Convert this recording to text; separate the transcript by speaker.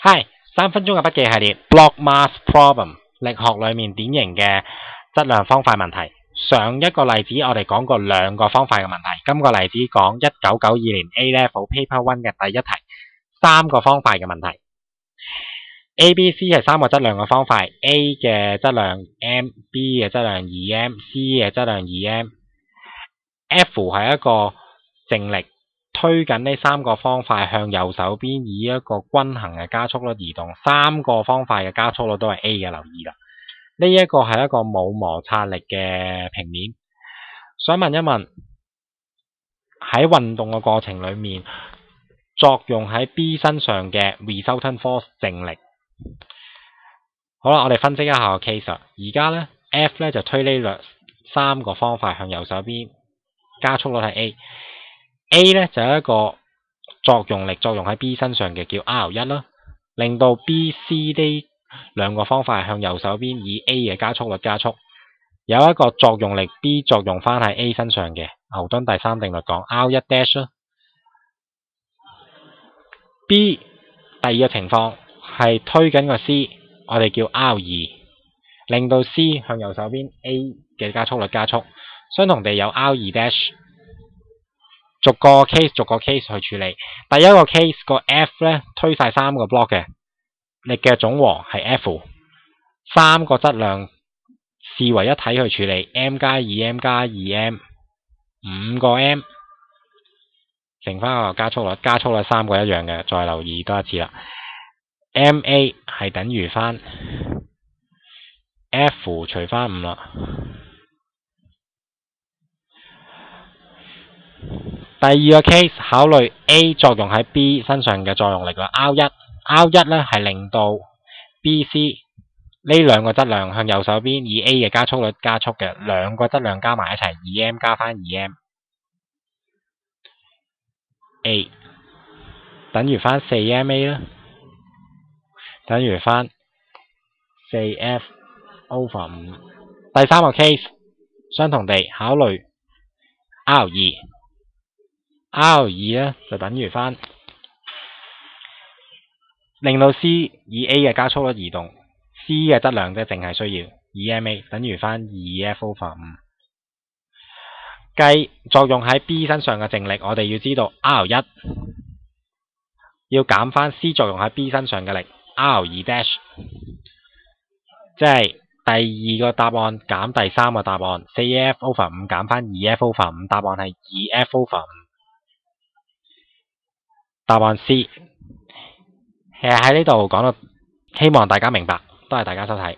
Speaker 1: 係3分鐘嘅筆記系列 Block Math Problem 力學裏面典型嘅質量方塊問題。上一個例子我哋講過兩個方塊嘅問題，今個例子講1992年 A-Level Paper 1嘅第一題3個方塊嘅問題。A、B、C 係3個質量嘅方塊 ，A 嘅質量 m、B 嘅質量 2m、C 嘅質量 2m。F 係一個靜力推緊呢3個方塊向右手邊以一個均衡嘅加速率移動，3個方塊嘅加速率都係 A 嘅，留意啦。呢一個係一個冇摩擦力嘅平面。想問一問，喺運動嘅過程裏面，作用喺 B 身上嘅 resultant force 靜力。好啦，我哋分析一下個 case。而家咧 F 咧就推呢3個方塊向右手邊，加速率係 A。A 咧就有一個作用力作用喺 B 身上嘅叫 R1 啦，令到 B、C 呢兩個方塊向右手邊以 A 嘅加速率加速。有一個作用力 B 作用翻喺 A 身上嘅，牛頓第三定律講 R1 dash 啦。B 第二個情況係推緊個 C， 我哋叫 R2， 令到 C 向右手邊 A 嘅加速率加速。相同地有 R2 dash。逐個 case 去處理。第一個 case 個 F 咧推晒3個 block 嘅力嘅總和係 F，3個質量視為一體去處理 ，m 加 2m 加 2m， 5個 m 乘翻個加速率3個一樣嘅，再留意多一次啦。ma 係等於翻 F 除翻5啦。第二個 case 考慮 A 作用喺 B 身上嘅作用力啦 ，R1 咧係令到 B、C 呢兩個質量向右手邊以 A 嘅加速率加速嘅，兩個質量加埋一齊 2m 加翻 2m，A 等於翻 4ma 啦，等於翻 4F over 5。第三個 case 相同地考慮 R2 咧就等於翻令到 C 以 A 嘅加速率移動 ，C 嘅質量即係淨係需要 2ma 等於翻 2F over 5。計作用喺 B 身上嘅靜力，我哋要知道 R1 要減翻 C 作用喺 B 身上嘅力 R2 dash， 即係第二個答案減第三個答案 4F over 5減翻 2F over 5，答案係 2F over 5。答案 C。其實喺呢度講到，希望大家明白，多謝大家收睇。